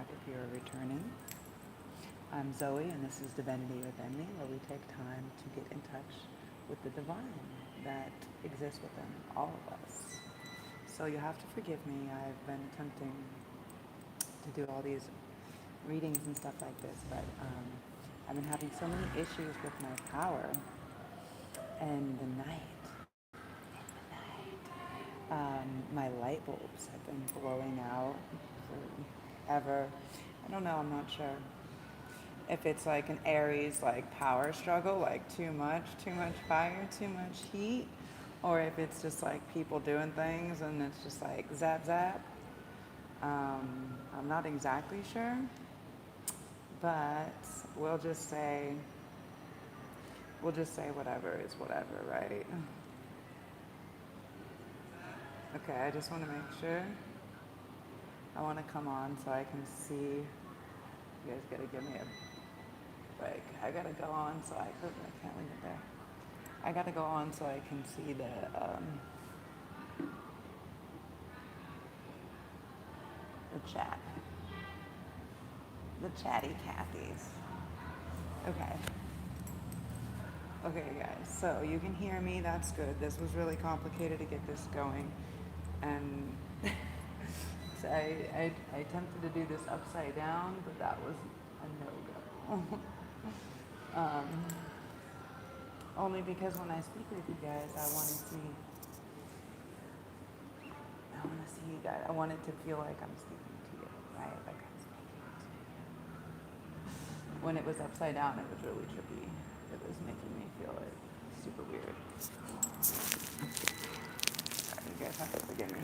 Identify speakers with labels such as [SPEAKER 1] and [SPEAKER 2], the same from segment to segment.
[SPEAKER 1] back if you're returning. I'm Zoe, and this is Divinity Within Me, where we take time to get in touch with the divine that exists within all of us. So you have to forgive me. I've been attempting to do all these readings and stuff like this, but I've been having so many issues with my power and the night. My light bulbs have been blowing out forever. I don't know, I'm not sure if it's like an Aries like power struggle, like too much fire, too much heat, or if it's just like people doing things and it's just like zap zap. I'm not exactly sure, but we'll just say whatever is whatever, right? Okay, I just want to make sure. I want to come on so I can see. You guys gotta give me a break. I gotta go on so I can't leave it there. I gotta go on so I can see the chat, the chatty Cathy's. Okay. Okay, guys. So you can hear me. That's good. This was really complicated to get this going, and so I attempted to do this upside down, but that was a no-go. Only because when I speak with you guys, I want to see you guys. I want it to feel like I'm speaking to you, right? Like I'm speaking to you. When it was upside down, it was really trippy. It was making me feel like super weird. Sorry, you guys have to forgive me.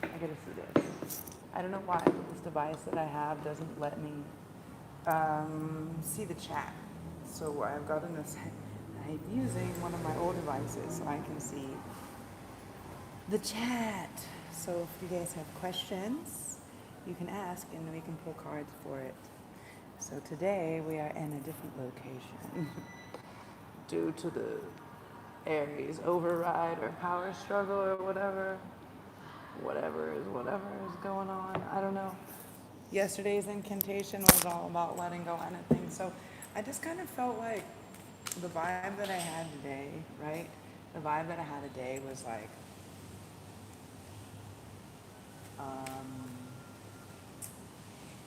[SPEAKER 1] I gotta see this. I don't know why, but this device that I have doesn't let me see the chat. So I've gotten this. I'm using one of my old devices so I can see the chat. So if you guys have questions, you can ask and we can pull cards for it. So today we are in a different location due to the Aries override or power struggle or whatever. Whatever is going on. I don't know. Yesterday's incantation was all about letting go of anything. So I just kind of felt like the vibe that I had today, right? The vibe that I had today was like,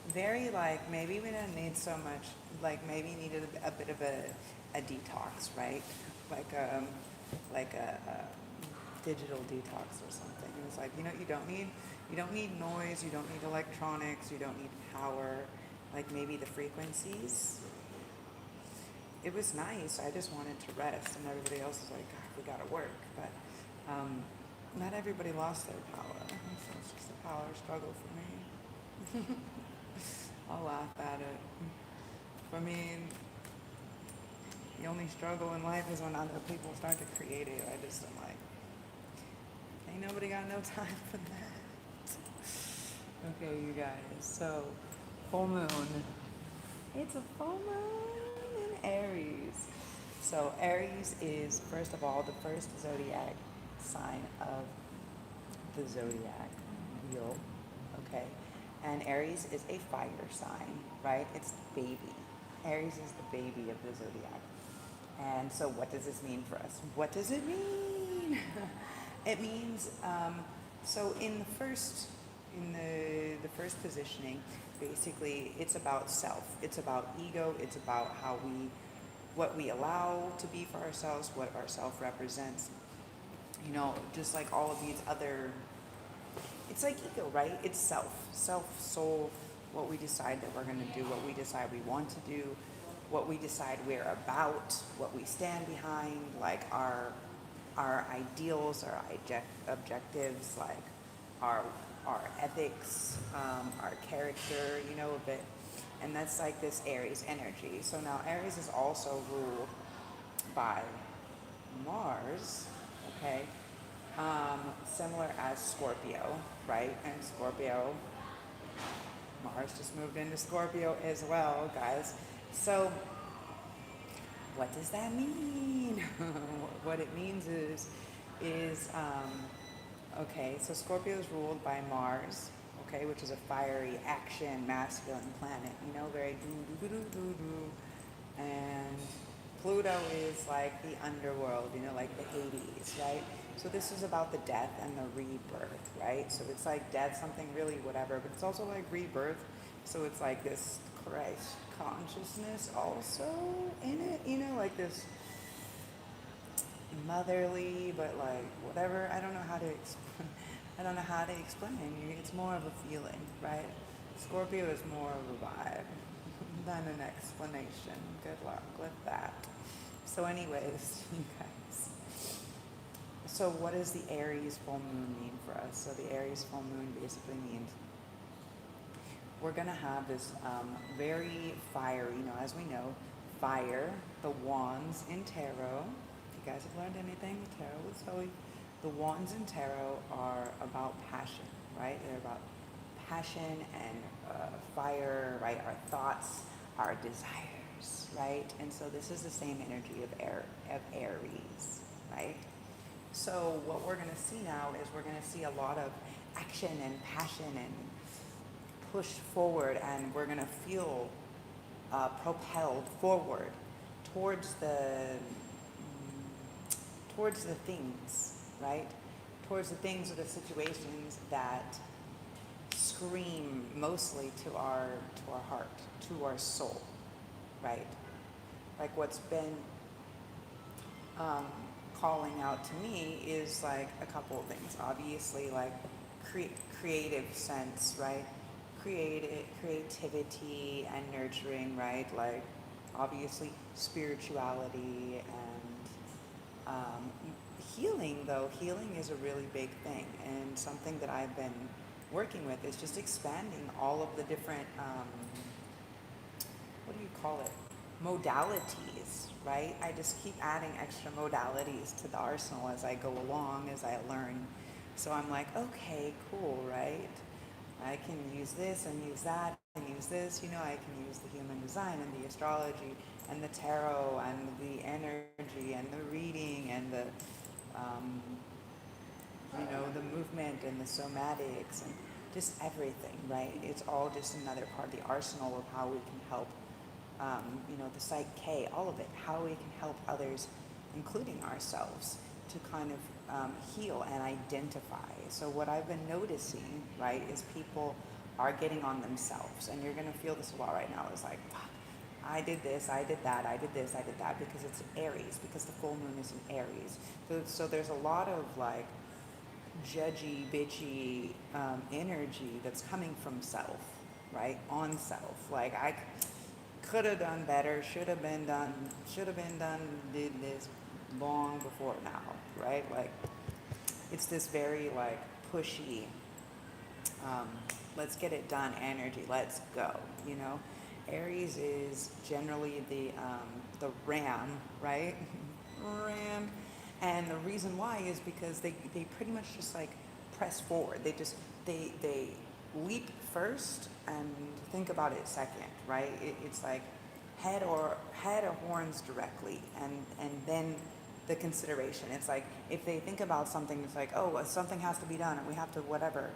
[SPEAKER 1] very like, maybe we didn't need so much, like maybe needed a bit of a detox, right? Like a digital detox or something. It was like, you don't need noise, you don't need electronics, you don't need power, like maybe the frequencies. It was nice. I just wanted to rest, and everybody else was like, God, we gotta work. But not everybody lost their power. So it's just a power struggle for me. I'll laugh at it. For me, the only struggle in life is when other people start to create it. I just am like, ain't nobody got no time for that. Okay, you guys. So, full moon. It's a full moon in Aries. So Aries is, first of all, the first zodiac sign of the zodiac wheel. Okay? And Aries is a fire sign, right? It's the baby. Aries is the baby of the zodiac. And so what does this mean for us? What does it mean? It means, so in the first positioning, basically it's about self. It's about ego. It's about what we allow to be for ourselves, what our self represents. Just like all of these other, it's like ego, right? It's self, soul, what we decide that we're going to do, what we decide we want to do, what we decide we're about, what we stand behind, like our ideals, our objectives, like our ethics, our character, a bit. And that's like this Aries energy. So now Aries is also ruled by Mars, okay? Similar as Scorpio, right? And Scorpio, Mars just moved into Scorpio as well, guys. So what does that mean? What it means is okay, so Scorpio is ruled by Mars, okay, which is a fiery action masculine planet, you know, very do do do do do do. And Pluto is like the underworld, you know, like the Hades, right? So this is about the death and the rebirth, right? So it's like death, something really whatever, but it's also like rebirth. So it's like this Christ consciousness also in it, you know, like this motherly, but like whatever. I don't know how to explain. I don't know how to explain. It's more of a feeling, right? Scorpio is more of a vibe than an explanation. Good luck with that. So, anyways, you guys. So, what does the Aries full moon mean for us? So, the Aries full moon basically means we're gonna have this very fiery. You know, as we know, fire, the wands in tarot. If you guys have learned anything, tarot will tell you. The wands in tarot are about passion, right? They're about passion and fire, right? Our thoughts, our desires, right? And so this is the same energy of Aries, right? So what we're going to see now is we're going to see a lot of action and passion and push forward, and we're going to feel propelled forward towards the things, right? Towards the things or the situations that scream mostly to our heart, to our soul, right? Like what's been calling out to me is like a couple of things. Obviously, like creative sense, right? Creativity and nurturing, right? Like obviously spirituality and healing. Though healing is a really big thing, and something that I've been working with is just expanding all of the different what do you call it, modalities, right? I just keep adding extra modalities to the arsenal as I go along, as I learn. So I'm like, okay, cool, right? I can use this and use that and use this, you know, I can use the human design and the astrology and the tarot and the energy and the reading and the, you know, the movement and the somatics and just everything, right? It's all just another part of the arsenal of how we can help, you know, the psyche, all of it, how we can help others, including ourselves, to kind of heal and identify. So what I've been noticing, right, is people are getting on themselves, and you're going to feel this a lot right now. It's like, fuck, I did this, I did that, I did this, I did that, because it's Aries, because the full moon is in Aries. So there's a lot of like judgy, bitchy energy that's coming from self, right, on self. Like I could have done better, should have been done, did this long before now, right? Like it's this very like pushy, let's get it done energy, let's go, you know. Aries is generally the ram, right? Ram. And the reason why is because they pretty much just like press forward. They leap first and think about it second, right? It's like head or horns directly, and then the consideration. It's like if they think about something, it's like, oh, something has to be done and we have to whatever.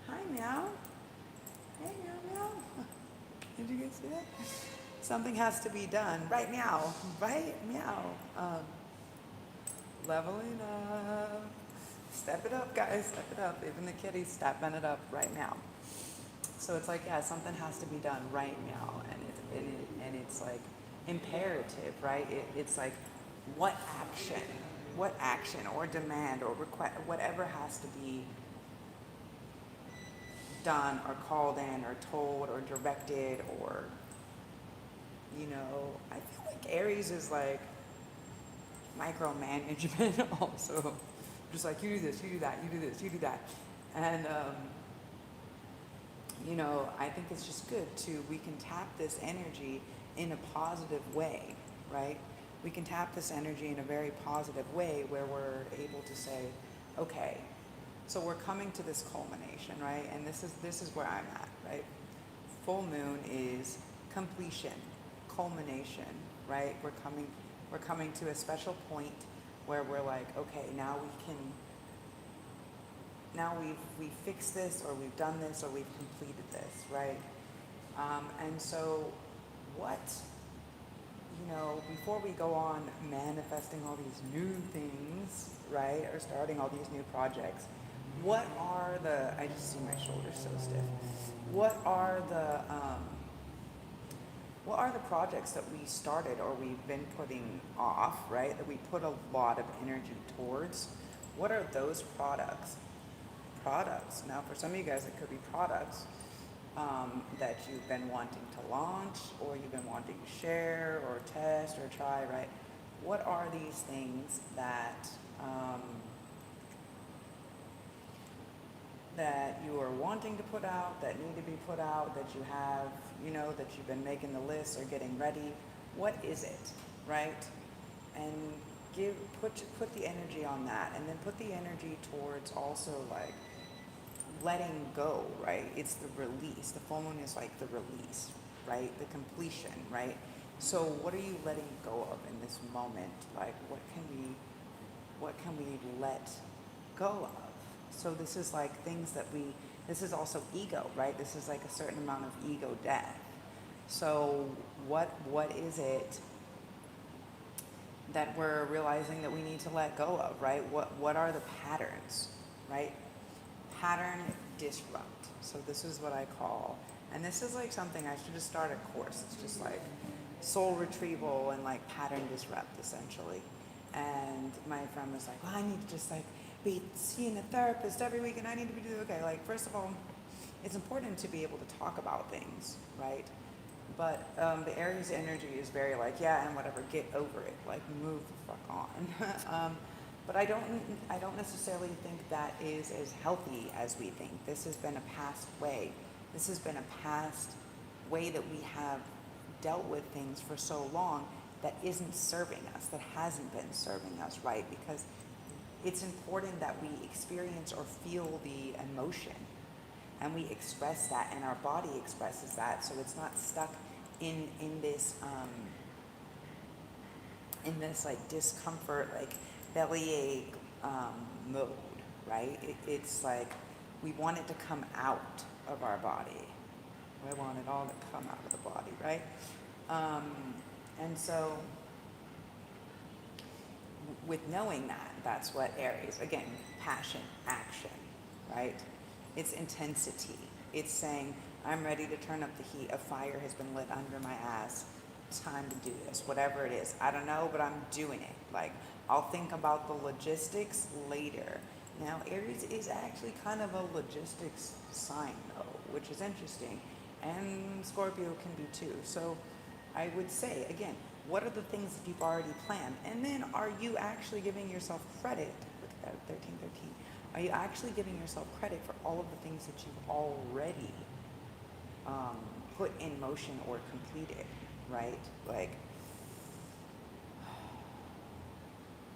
[SPEAKER 1] Hi, meow. Hey, meow, meow. Did you guys see that? Something has to be done right now, right? Meow. Leveling up. Step it up, guys. Step it up. Even the kitties stepping it up right now. So it's like, yeah, something has to be done right now, and it's like imperative, right? It's like what action or demand or request, whatever has to be done or called in or told or directed, or, you know, I feel like Aries is like micromanagement also. Just like, you do this, you do that, you do this, you do that. And, you know, I think it's just good we can tap this energy in a positive way, right? We can tap this energy in a very positive way where we're able to say, okay, so we're coming to this culmination, right? And this is where I'm at, right? Full moon is completion, culmination, right? We're coming to a special point where we're like, okay, now now we've fixed this, or we've done this, or we've completed this, right? And so what, before we go on manifesting all these new things, right, or starting all these new projects, I just see my shoulders so stiff. What are the, what are the projects that we started or we've been putting off, right, that we put a lot of energy towards? What are those products? Now, for some of you guys, it could be products that you've been wanting to launch, or you've been wanting to share or test or try, right? What are these things that you are wanting to put out, that need to be put out, that you have, that you've been making the list or getting ready? What is it, right? And put the energy on that, and then put the energy towards also like letting go, right? It's the release. The full moon is like the release, right? The completion, right? So what are you letting go of in this moment? Like what can we let go of? So this is like things this is also ego, right? This is like a certain amount of ego death. So what is it that we're realizing that we need to let go of, right? What are the patterns, right? Pattern disrupt. So this is what I call, and this is like something I should just start a course. It's just like soul retrieval and like pattern disrupt essentially. And my friend was like, well, I need to just like be seeing a therapist every week, and I need to be doing, okay, like first of all, it's important to be able to talk about things, right? But the Aries energy is very like, yeah, and whatever, get over it, like move the fuck on. But I don't necessarily think that is as healthy as we think. This has been a past way. This has been a past way that we have dealt with things for so long that isn't serving us, that hasn't been serving us, right? Because it's important that we experience or feel the emotion, and we express that, and our body expresses that, so it's not stuck in this like discomfort, like bellyache mode, right? It's like we want it to come out of our body. We want it all to come out of the body, right? And so with knowing that, that's what Aries, again, passion, action, right? It's intensity. It's saying, I'm ready to turn up the heat. A fire has been lit under my ass. It's time to do this, whatever it is. I don't know, but I'm doing it. Like, I'll think about the logistics later. Now, Aries is actually kind of a logistics sign, though, which is interesting. And Scorpio can be too. So I would say, again, what are the things that you've already planned? And then are you actually giving yourself credit? Look at that, 1313. Are you actually giving yourself credit for all of the things that you've already put in motion or completed, right? Like,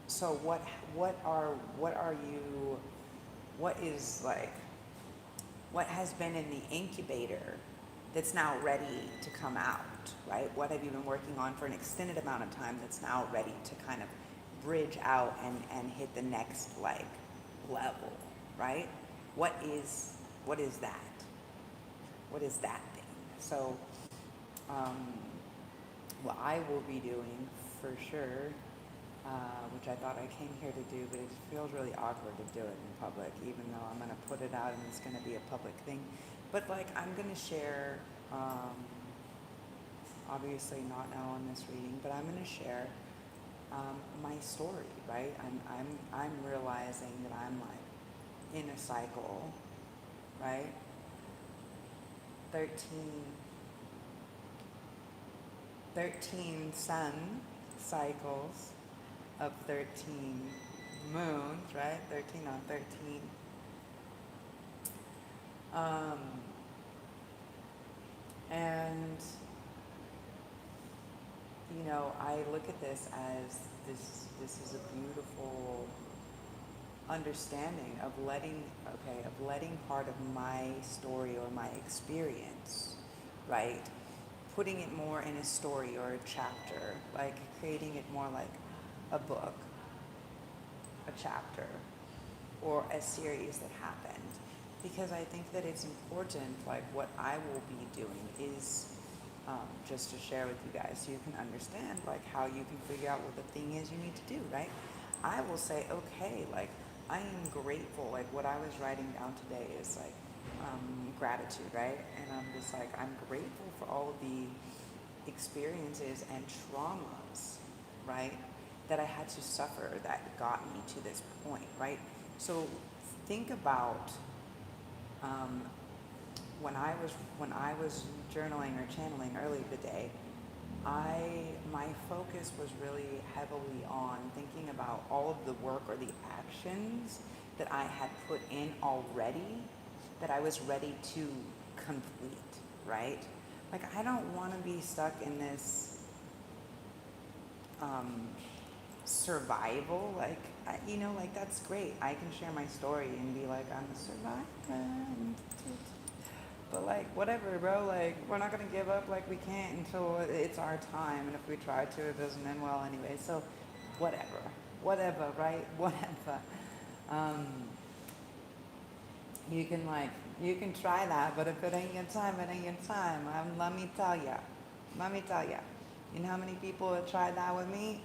[SPEAKER 1] so what has been in the incubator that's now ready to come out, right? What have you been working on for an extended amount of time that's now ready to kind of bridge out and hit the next like level, right? What is that? What is that thing? So, what I will be doing for sure, which I thought I came here to do, but it feels really awkward to do it in public, even though I'm going to put it out and it's going to be a public thing. But like, I'm going to share, obviously not now on this reading, but I'm going to share my story, right? I'm realizing that I'm like in a cycle, right? 13 sun cycles of 13 moons, right? 13 on 13. And, I look at this as this is a beautiful understanding of letting part of my story or my experience, right? Putting it more in a story or a chapter, like creating it more like a book, a chapter, or a series that happened, because I think that it's important. Like what I will be doing is just to share with you guys so you can understand like how you can figure out what the thing is you need to do, right? I will say, okay, like I am grateful. Like what I was writing down today is like gratitude, right? And I'm just like, I'm grateful for all of the experiences and traumas, right, that I had to suffer that got me to this point, right? So think about um, when I was journaling or channeling earlier today. My focus was really heavily on thinking about all of the work or the actions that I had put in already that I was ready to complete, right? Like I don't want to be stuck in this um, survival. Like like that's great. I can share my story and be like, I'm a survivor. But like whatever, bro. Like we're not gonna give up. Like we can't until it's our time. And if we try to, it doesn't end well anyway. So, whatever, right? Whatever. Um, you can try that, but if it ain't your time, it ain't your time. Let me tell ya. Let me tell ya. You know how many people have tried that with me?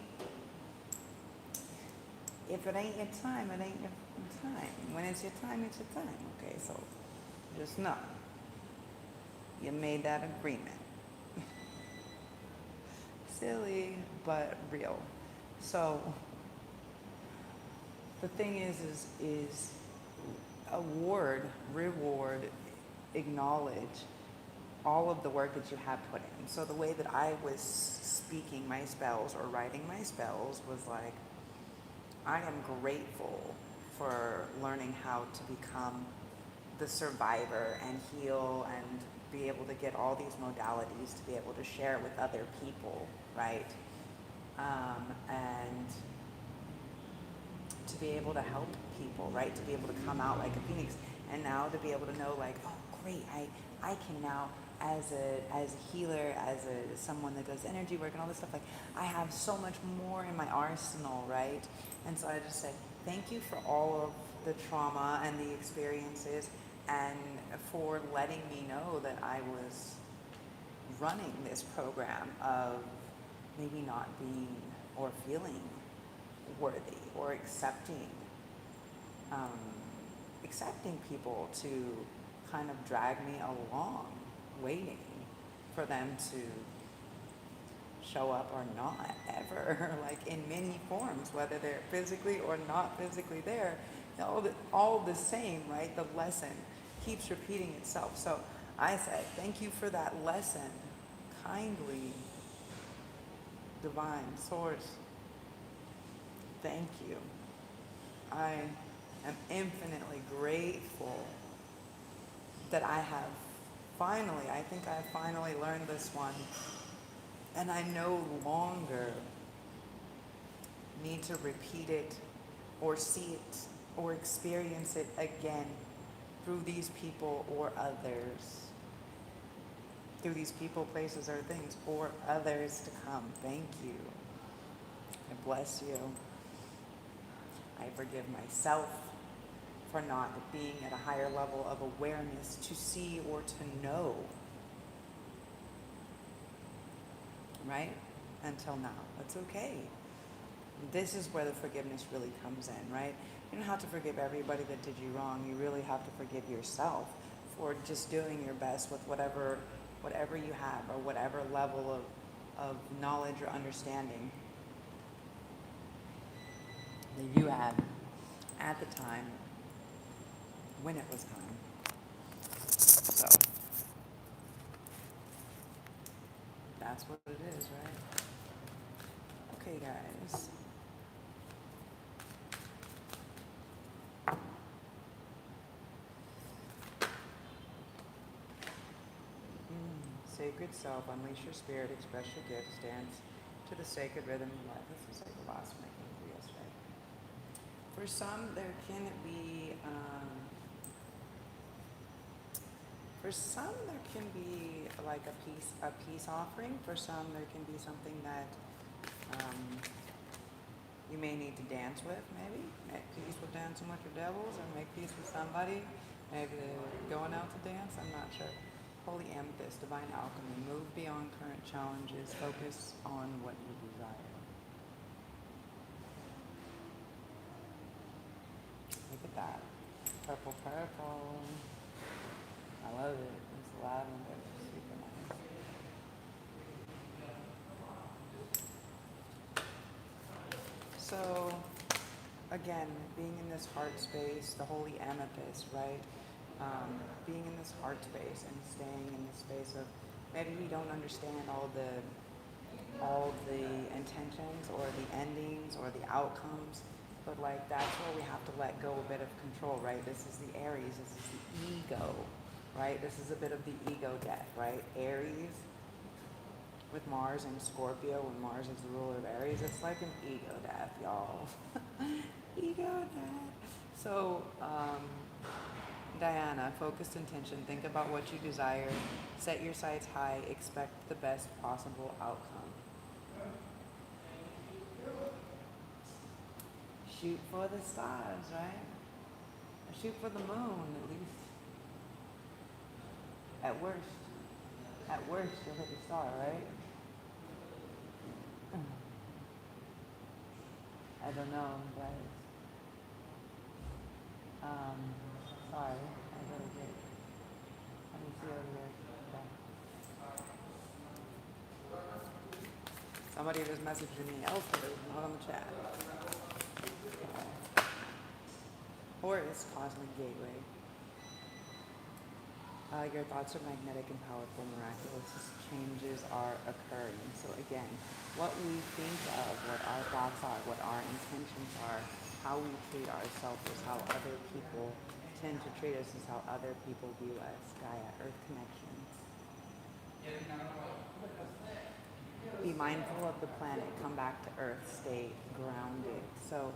[SPEAKER 1] If it ain't your time, it ain't your time. When it's your time, it's your time. Okay, so just know you made that agreement. Silly, but real. So the thing is award, reward, acknowledge all of the work that you have put in. So the way that I was speaking my spells or writing my spells was like, I am grateful for learning how to become the survivor and heal and be able to get all these modalities to be able to share with other people, right? And to be able to help people, right? To be able to come out like a phoenix, and now to be able to know like, oh great, I can now as a healer, as someone that does energy work and all this stuff, like I have so much more in my arsenal, right? And so I just say thank you for all of the trauma and the experiences, and for letting me know that I was running this program of maybe not being or feeling worthy, or um, accepting people to kind of drag me along, waiting for them to show up or not ever, like in many forms, whether they're physically or not physically there, all the same, right? The lesson keeps repeating itself. So I say, thank you for that lesson, kindly, divine source. Thank you. I am infinitely grateful that I think I finally learned this one, and I no longer need to repeat it or see it or experience it again through these people or others, through these people, places, or things, or others to come. Thank you. I bless you. I forgive myself for not being at a higher level of awareness to see or to know, right? Until now. That's okay. This is where the forgiveness really comes in, right? You don't have to forgive everybody that did you wrong. You really have to forgive yourself for just doing your best with whatever you have, or whatever level of knowledge or understanding that you had at the time when it was time. So that's what it is, right? Okay, guys. Sacred self, unleash your spirit, express your gifts, dance to the sacred rhythm of life. This is like the last one I came for yesterday. For some, there can be like a peace offering. For some, there can be something that you may need to dance with, maybe. Make peace with dancing with your devils, or make peace with somebody. Maybe they're going out to dance, I'm not sure. Holy Amethyst, Divine Alchemy, move beyond current challenges, focus on what you desire. Look at that. Purple, purple. I love it. It's lavender. Super nice. So, again, being in this heart space, the holy amethyst, right? Being in this heart space and staying in the space of maybe we don't understand all the intentions or the endings or the outcomes, but like that's where we have to let go a bit of control, right? This is the Aries, this is the ego, right? This is a bit of the ego death, right? Aries with Mars and Scorpio, when Mars is the ruler of Aries, it's like an ego death, y'all. Ego death. So, Diana, focused intention, think about what you desire, set your sights high, expect the best possible outcome. Shoot for the stars, right? Shoot for the moon, at least. At worst, you'll hit the star, right? I don't know, guys. Sorry, I gotta get. Let me see over here. Okay. Somebody just messaged me elsewhere, not on the chat. Okay. Horus, Cosmic Gateway. Your thoughts are magnetic and powerful, miraculous changes are occurring. So again, what we think of, what our thoughts are, what our intentions are, how we treat ourselves is how other people tend to treat us, is how other people view us. Gaia, Earth connections. Be mindful of the planet, come back to Earth, stay grounded. So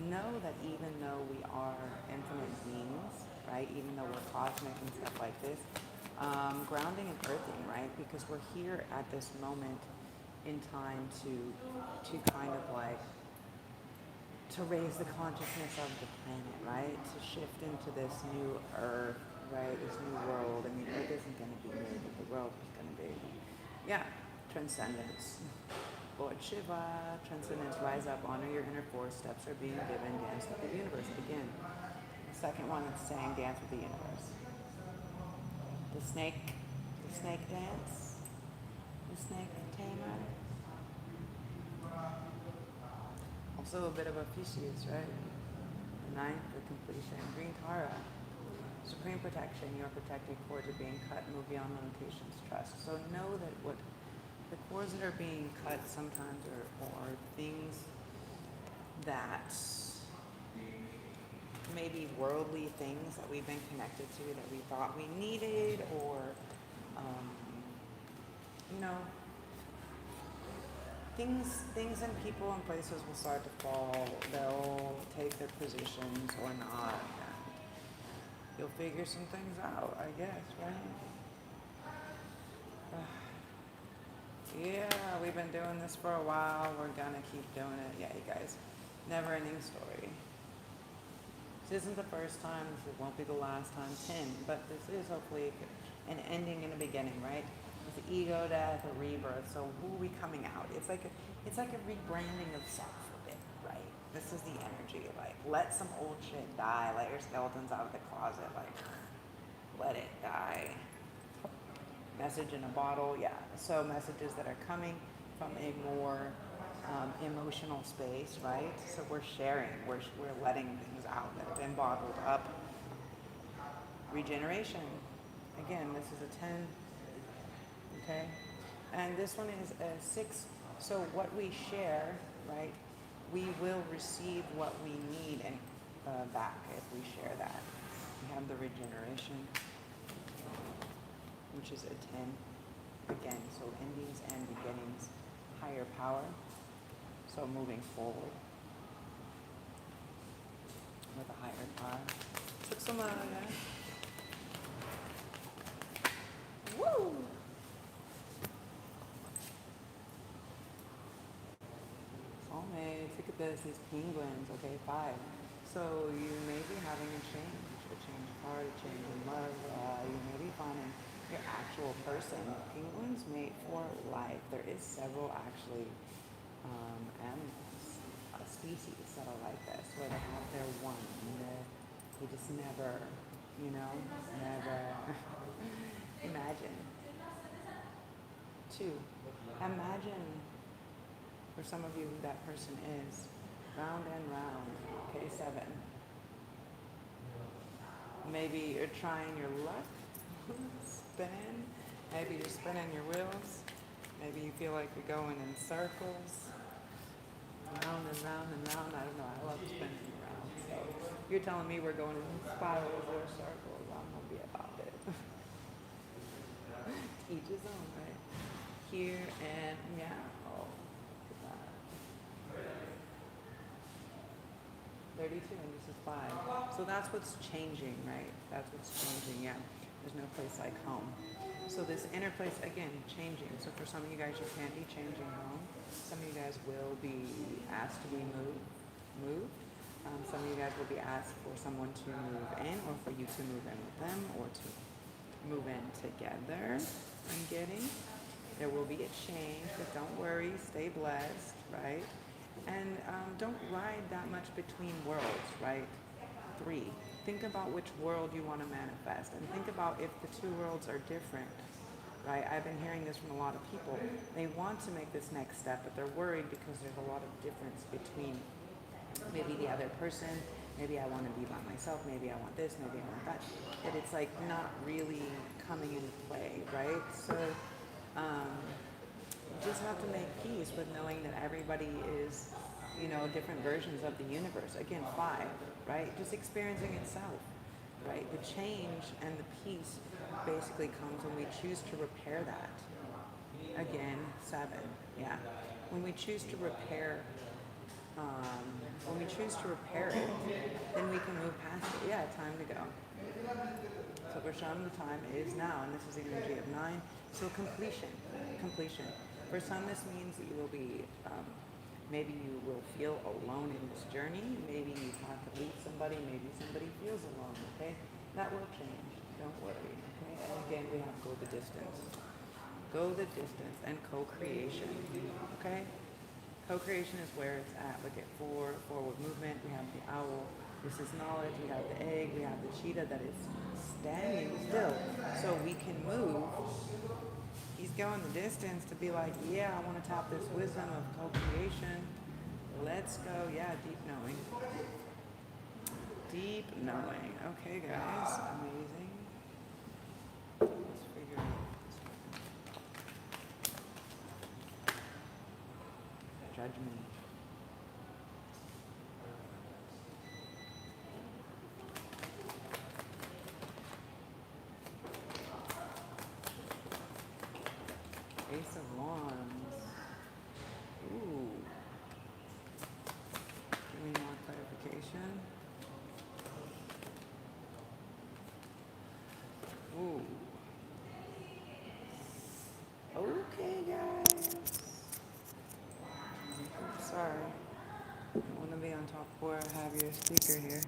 [SPEAKER 1] know that even though we are infinite beings, right, even though we're cosmic and stuff like this, grounding and earthing, right, because we're here at this moment in time to kind of like, to raise the consciousness of the planet, right, to shift into this new Earth, right, this new world. I mean, Earth isn't going to be new, but the world is going to be, yeah, transcendence. Lord Shiva, transcendence, rise up, honor your inner four steps are being given, dance with the universe. Again, the second one is saying dance with the universe. The snake dance, the snake tamer. Also a bit of Ophiuchus, right? The ninth, the completion. Green Tara, supreme protection, you're protected, cords are being cut, move beyond limitations, trust. So know that what the cords that are being cut sometimes are things that maybe worldly things that we've been connected to that we thought we needed, or things and people and places will start to fall. They'll take their positions or not. And you'll figure some things out, I guess, right? Yeah, we've been doing this for a while. We're gonna keep doing it. Yeah, you guys, never-ending story. This isn't the first time. This won't be the last time. 10, but this is hopefully an ending and a beginning, right? It's the ego death, a rebirth. So who are we coming out? It's like a rebranding of self a bit, right? This is the energy. Like, let some old shit die. Let your skeletons out of the closet. Like, let it die. Message in a bottle, yeah. So messages that are coming from a more emotional space, right? So we're sharing, we're letting things out that have been bottled up. Regeneration. Again, this is a 10, okay? And this one is a 6. So what we share, right, we will receive what we need and back if we share that. We have the regeneration, which is a 10. Again, so endings and beginnings, higher power. So moving forward with a higher power. Took some woo! Soulmate. at this, these penguins, okay, 5. So you may be having a change of heart, a change in love. You may be finding your actual person. Penguins mate for life. There is several actually animals, species that are like this, where they have their one, and they just never, never. Imagine. 2, imagine for some of you who that person is. Round and round. Okay, 7. Maybe you're trying your luck, spinning. Maybe you're spinning your wheels. Maybe you feel like you're going in circles, round and round and round. I don't know, I love spinning around. So you're telling me we're going in spirals or circles. I'm going to be about it. Each his own, right? Here and meow. 32 and this is 5. So that's what's changing, right? That's what's changing, yeah. There's no place like home. So this inner place, again, changing. So for some of you guys, you can't be changing home. Some of you guys will be asked to be moved. Some of you guys will be asked for someone to move in, or for you to move in with them, or to move in together. I'm getting. There will be a change, but don't worry, stay blessed, right? And don't ride that much between worlds, right? 3, think about which world you want to manifest, and think about if the 2 worlds are different, right? I've been hearing this from a lot of people. They want to make this next step, but they're worried because there's a lot of difference between maybe the other person. Maybe I want to be by myself. Maybe I want this. Maybe I want that. But it's like not really coming into play, right? So you just have to make peace with knowing that everybody is, different versions of the universe. Again, 5, right? Just experiencing itself, right? The change and the peace basically comes when we choose to repair that. Again, 7, yeah. When we choose to repair, it, then we can move past it. Yeah, time to go. So for some, the time is now, and this is the energy of 9. So completion. For some, this means that you will be, maybe you will feel alone in this journey. Maybe you have to meet somebody. Maybe somebody feels alone, okay? That will change. Don't worry, okay? And again, we have to go the distance. Go the distance and co-creation, okay? Co-creation is where it's at. Look at 4, forward movement. We have the owl. This is knowledge. We have the egg. We have the cheetah that is standing still. So we can move. He's going the distance to be like, yeah, I want to tap this wisdom of co-creation. Let's go. Yeah, deep knowing. Deep knowing. Okay, guys. Amazing. Let's figure out this. Judgment. Ace of Wands. Ooh. Give me more clarification. Ooh. Okay, guys. Sorry. I want to be on top 4. I have your speaker here.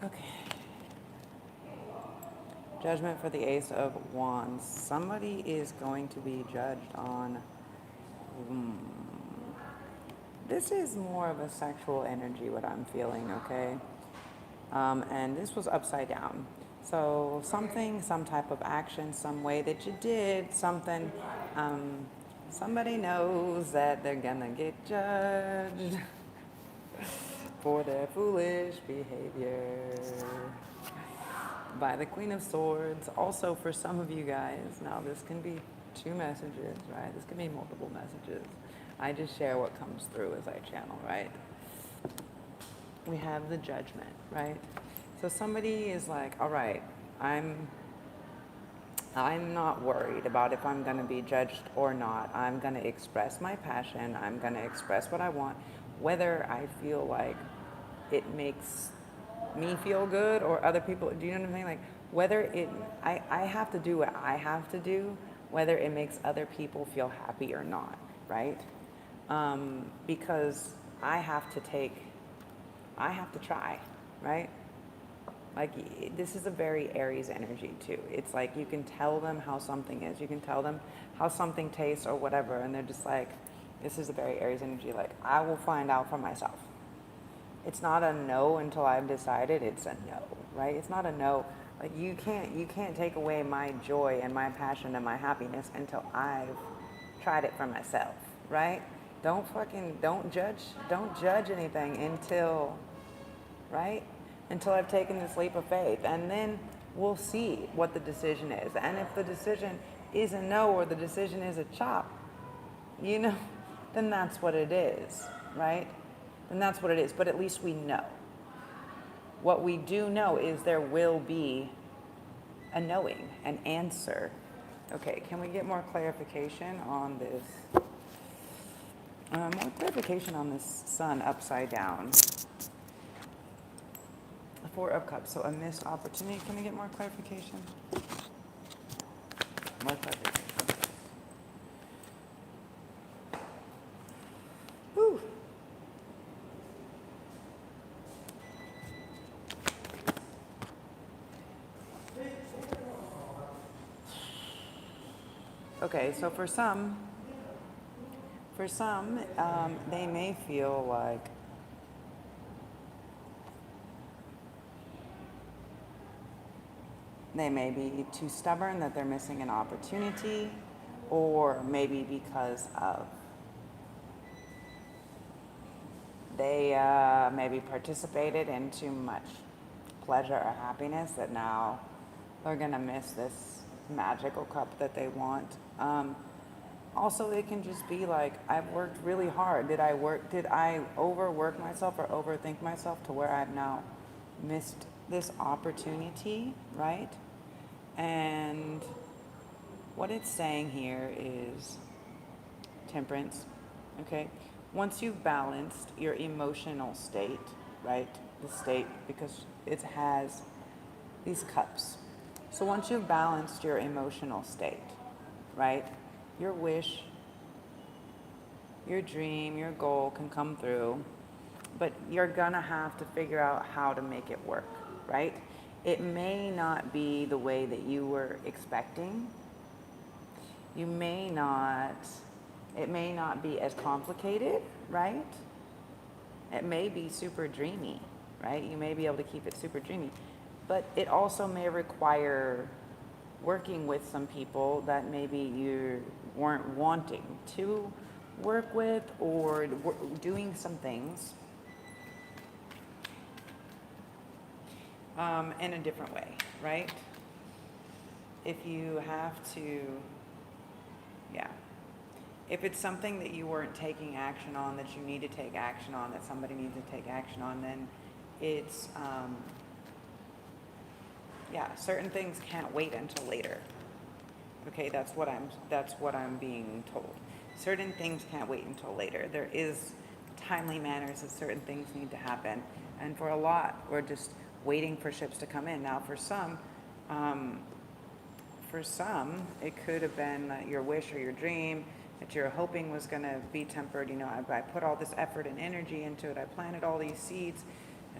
[SPEAKER 1] Okay. Judgment for the Ace of Wands. Somebody is going to be judged on. This is more of a sexual energy, what I'm feeling, okay? And this was upside down. So something, some type of action, some way that you did something, somebody knows that they're gonna get judged for their foolish behavior by the Queen of Swords. Also for some of you guys, now this can be 2 messages, right? This can be multiple messages. I just share what comes through as I channel, right? We have the Judgment, right? So somebody is like, all right, I'm not worried about if I'm going to be judged or not. I'm going to express my passion. I'm going to express what I want, whether I feel like it makes me feel good or other people. Do you know what I'm saying? Like whether I have to do what I have to do, whether it makes other people feel happy or not, right? because I have to try, right? Like, this is a very Aries energy too. It's like you can tell them how something is. You can tell them how something tastes or whatever, and they're just like, this is a very Aries energy. Like, I will find out for myself. It's not a no until I've decided it's a no, right? It's not a no. Like, you can't take away my joy and my passion and my happiness until I've tried it for myself, right? Don't judge anything until, right? Until I've taken this leap of faith. And then we'll see what the decision is. And if the decision is a no or the decision is a chop, then that's what it is, right? Then that's what it is. But at least we know. What we do know is there will be a knowing, an answer. Okay, can we get more clarification on this? More clarification on this sun upside down. The Four of Cups, so a missed opportunity. Can we get more clarification? More clarification. Whew. Okay, so for some, they may feel like they may be too stubborn that they're missing an opportunity, or maybe because of they maybe participated in too much pleasure or happiness that now they're going to miss this magical cup that they want. Also, it can just be like, I've worked really hard. Did I overwork myself or overthink myself to where I've now missed this opportunity, right? And what it's saying here is temperance, okay? Once you've balanced your emotional state, right? The state, because it has these cups. So once you've balanced your emotional state, right? Your wish, your dream, your goal can come through, but you're gonna have to figure out how to make it work, right? It may not be the way that you were expecting. It may not be as complicated, right? It may be super dreamy, right? You may be able to keep it super dreamy, but it also may require working with some people that maybe you weren't wanting to work with, or doing some things in a different way, right? If you have to, if it's something that you weren't taking action on, that you need to take action on, that somebody needs to take action on, then it's, certain things can't wait until later. Okay, that's what I'm being told. Certain things can't wait until later. There is timely manners that certain things need to happen. And for a lot, we're just waiting for ships to come in. Now, for some, it could have been your wish or your dream that you're hoping was going to be tempered. I put all this effort and energy into it. I planted all these seeds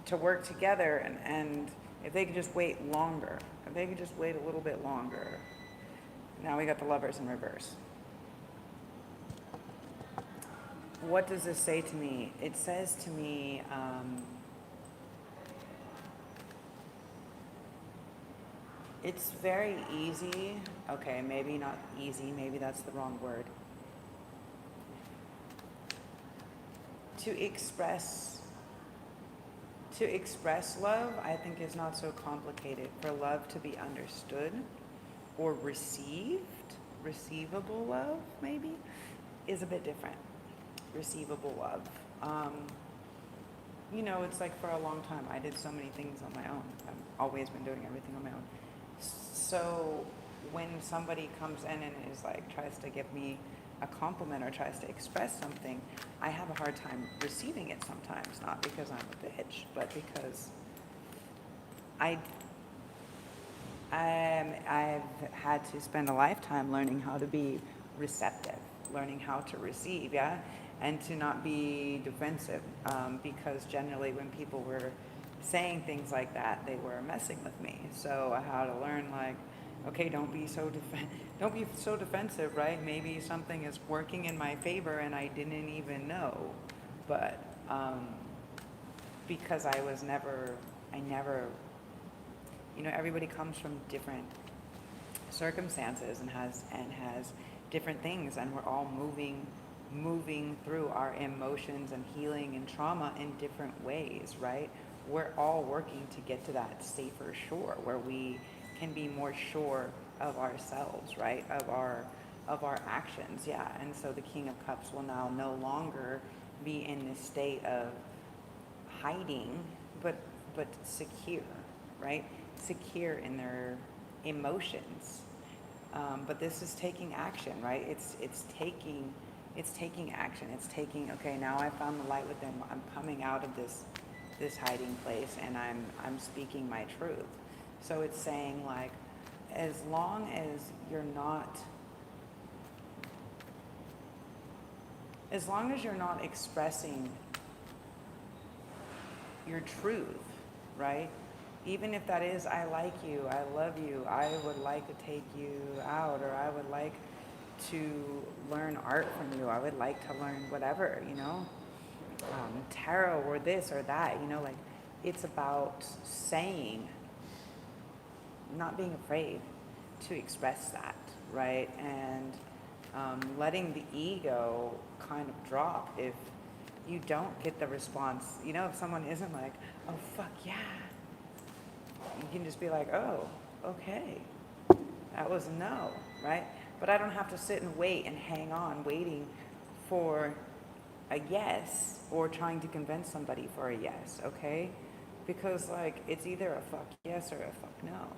[SPEAKER 1] to work together, and if they could just wait longer, if they could just wait a little bit longer. Now we got the Lovers in reverse. What does this say to me? It says to me, it's very easy. Okay, maybe not easy. Maybe that's the wrong word. To express love, I think, is not so complicated. For love to be understood or receivable love, maybe, is a bit different. Receivable love. It's like, for a long time, I did so many things on my own. I've always been doing everything on my own. So when somebody comes in and is like, tries to give me a compliment or tries to express something, I have a hard time receiving it sometimes, not because I'm a bitch, but because I've had to spend a lifetime learning how to be receptive, learning how to receive, and to not be defensive, because generally when people were saying things like that, they were messing with me. So I had to learn, like, okay, don't be so defensive, right? Maybe something is working in my favor and I didn't even know, but because I never, everybody comes from different circumstances and has different things, and we're all moving through our emotions and healing and trauma in different ways, right? We're all working to get to that safer shore where we can be more sure of ourselves, right? Of our actions, yeah. And so the King of Cups will now no longer be in this state of hiding, but secure, right? Secure in their emotions. But this is taking action, right? It's taking action. It's taking, okay, now I found the light within. I'm coming out of this hiding place, and I'm speaking my truth. So it's saying, like, as long as you're not expressing your truth, right? Even if that is, I like you, I love you, I would like to take you out, or I would like to learn art from you, I would like to learn whatever, tarot or this or that, like, it's about saying, not being afraid to express that, right? And letting the ego kind of drop if you don't get the response. If someone isn't like, oh, fuck yeah, you can just be like, oh, okay, that was a no, right? But I don't have to sit and wait and hang on, waiting for a yes, or trying to convince somebody for a yes, okay? Because, like, it's either a fuck yes or a fuck no,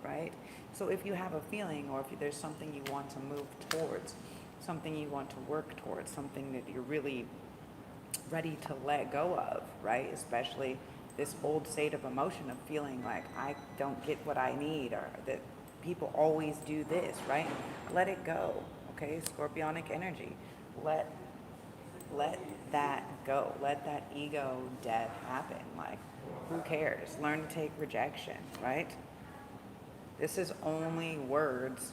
[SPEAKER 1] right? So if you have a feeling, or if there's something you want to move towards, something you want to work towards, something that you're really ready to let go of, right? Especially this old state of emotion of feeling like I don't get what I need, or that people always do this, right? Let it go, okay? Scorpionic energy. Let that go. Let that ego death happen. Like, who cares? Learn to take rejection, right? This is only words.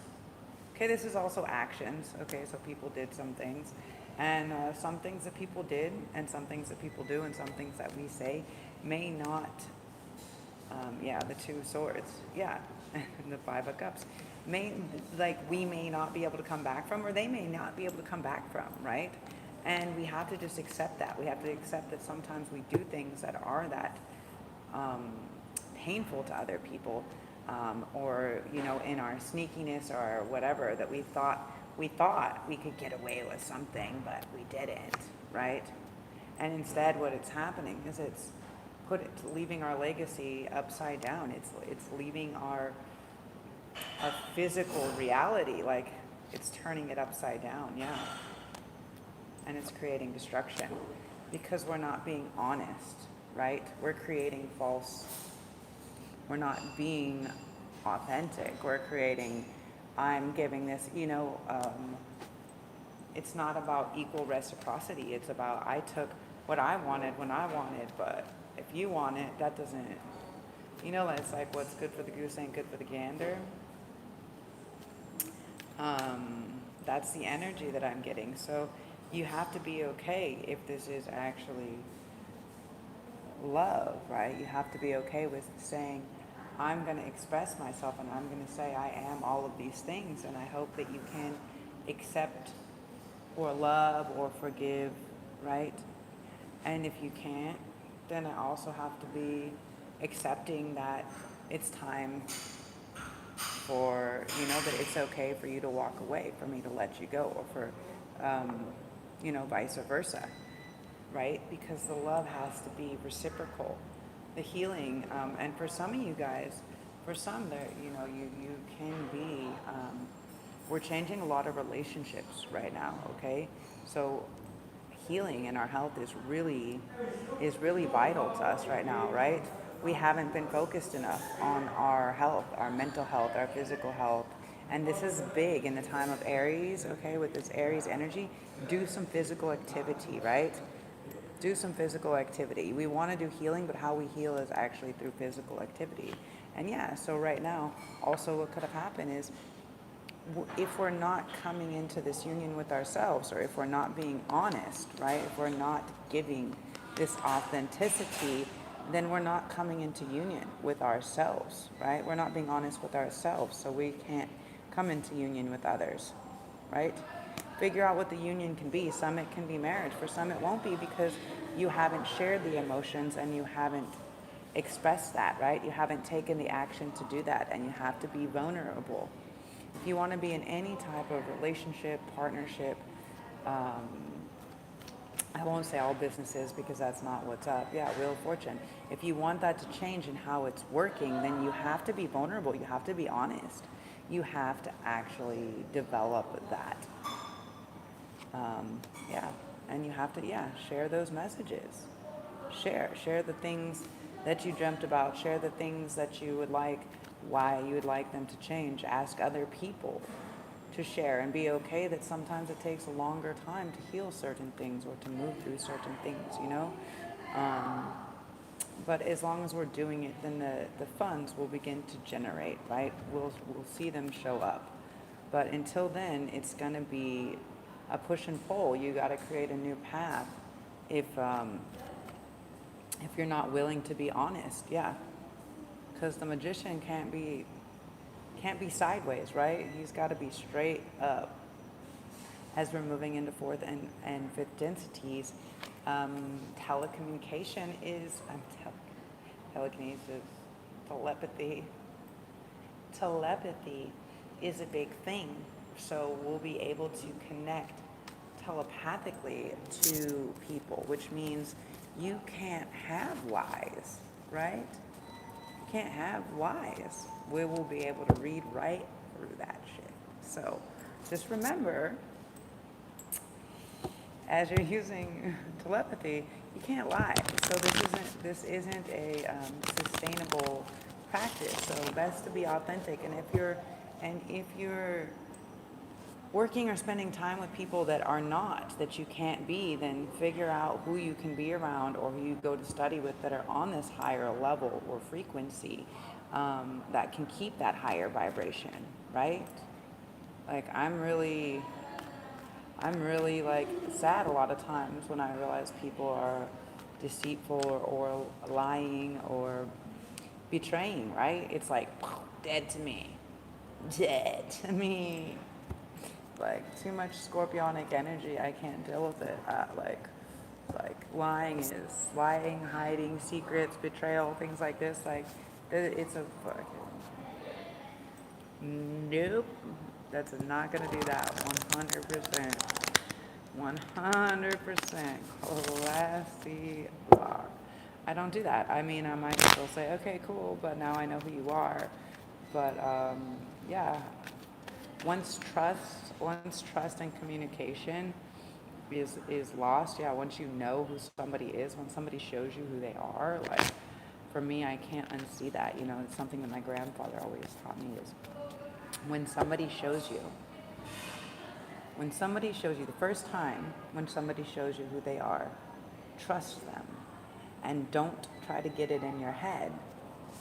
[SPEAKER 1] Okay, this is also actions. Okay, so people did some things. And some things that people did, and some things that people do, and some things that we say may not, the two swords, and the Five of Cups, we may not be able to come back from, or they may not be able to come back from, right? And we have to just accept that. We have to accept that sometimes we do things that are that painful to other people, or, in our sneakiness or whatever, that we thought we could get away with something, but we didn't, right? And instead what it's happening is it's leaving our legacy upside down. It's leaving our physical reality, like, it's turning it upside down, yeah. And it's creating destruction because we're not being honest, right? We're creating we're not being authentic. We're creating, I'm giving this, it's not about equal reciprocity. It's about, I took what I wanted when I wanted, but if you want it, that doesn't, it's like, what's good for the goose ain't good for the gander. That's the energy that I'm getting. So you have to be okay if this is actually love, right? You have to be okay with saying, I'm going to express myself, and I'm going to say I am all of these things, and I hope that you can accept or love or forgive, right? And if you can't, then I also have to be accepting that it's time for, that it's okay for you to walk away, for me to let you go, or for, vice versa, right? Because the love has to be reciprocal. The healing, and for some of you guys, for some that, you can be, we're changing a lot of relationships right now, okay? So healing and our health is really vital to us right now, right? We haven't been focused enough on our health, our mental health, our physical health, And this is big in the time of Aries, okay, with this Aries energy. Do some physical activity, right? Do some physical activity. We want to do healing, but how we heal is actually through physical activity. And yeah, so right now, also what could have happened is if we're not coming into this union with ourselves, or if we're not being honest, right? If we're not giving this authenticity, then we're not coming into union with ourselves, right? We're not being honest with ourselves, so we can't come into union with others, right? Figure out what the union can be. Some it can be marriage. For some it won't be, because you haven't shared the emotions and you haven't expressed that, right? You haven't taken the action to do that, and you have to be vulnerable. If you want to be in any type of relationship, partnership, I won't say all businesses because that's not what's up. Yeah, Wheel of Fortune. If you want that to change and how it's working, then you have to be vulnerable. You have to be honest. You have to actually develop that. Yeah, and you have to, share those messages. Share the things that you dreamt about. Share the things that you would like, why you would like them to change. Ask other people to share, and be okay that sometimes it takes a longer time to heal certain things or to move through certain things, you know? But as long as we're doing it, then the funds will begin to generate, right? We'll see them show up. But until then, it's going to be a push and pull. You got to create a new path if you're not willing to be honest, yeah. Because the magician can't be sideways, right? He's got to be straight up. As we're moving into fourth and fifth densities, telecommunication is telekinesis, telepathy is a big thing. So we'll be able to connect telepathically to people, which means you can't have lies, right? You can't have lies. We will be able to read right through that shit. So just remember, as you're using telepathy, you can't lie. So this isn't a sustainable practice. So best to be authentic. And if you're working or spending time with people that are not, that you can't be, then figure out who you can be around or who you go to study with that are on this higher level or frequency, that can keep that higher vibration, right? Like I'm really like sad a lot of times when I realize people are deceitful or lying or betraying, right? It's like dead to me. Like too much scorpionic energy, I can't deal with it. Like lying, hiding secrets, betrayal, things like this. Like it's a fucking nope. That's not gonna do that. 100%. 100% classy block. I don't do that. I mean, I might still say, okay, cool, but now I know who you are. But yeah, once trust and communication is lost, yeah, once you know who somebody is, when somebody shows you who they are, like for me, I can't unsee that. You know, it's something that my grandfather always taught me is when somebody shows you, the first time when somebody shows you who they are, trust them and don't try to get it in your head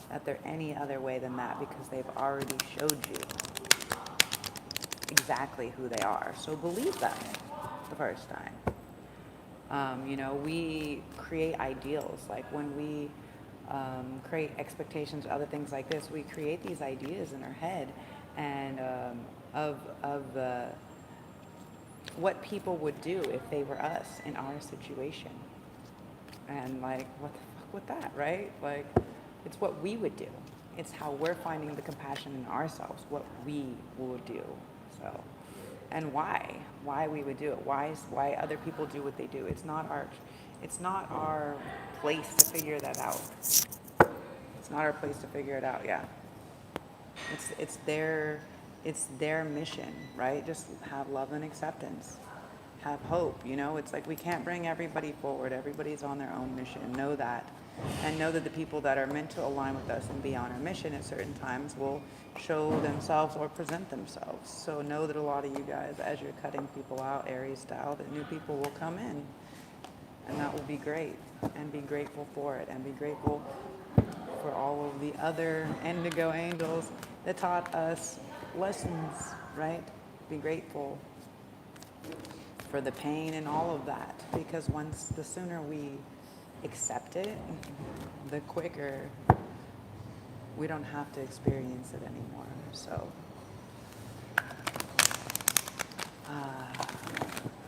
[SPEAKER 1] that they're any other way than that, because they've already showed you exactly who they are. So believe them the first time. You know, we create ideals. Like when we create expectations, other things like this, we create these ideas in our head and of what people would do if they were us in our situation. And like, what the fuck with that, right? Like, it's what we would do. It's how we're finding the compassion in ourselves, what we would do. So, and why we would do it. Why other people do what they do. It's not our place to figure that out. It's not our place to figure it out. Yeah. It's their mission, right? Just have love and acceptance. Have hope, you know? It's like we can't bring everybody forward. Everybody's on their own mission. Know that. And know that the people that are meant to align with us and be on our mission at certain times will show themselves or present themselves. So know that a lot of you guys, as you're cutting people out, Aries style, that new people will come in. And that will be great. And be grateful for it. And be grateful for all of the other indigo angels that taught us lessons, right? Be grateful for the pain and all of that. Because the sooner we accept it, the quicker we don't have to experience it anymore. So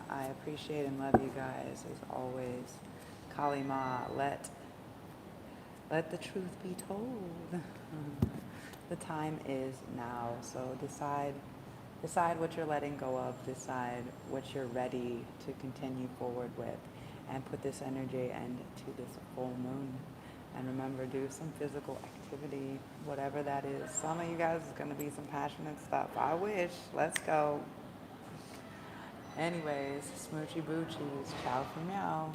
[SPEAKER 1] I appreciate and love you guys as always. Kali Ma, let the truth be told. The time is now. So decide what you're letting go of. Decide what you're ready to continue forward with. And put this energy into this full moon. And remember, do some physical activity, whatever that is. Some of you guys is going to be some passionate stuff. I wish. Let's go. Anyways, smoochy boochies. Ciao for meow.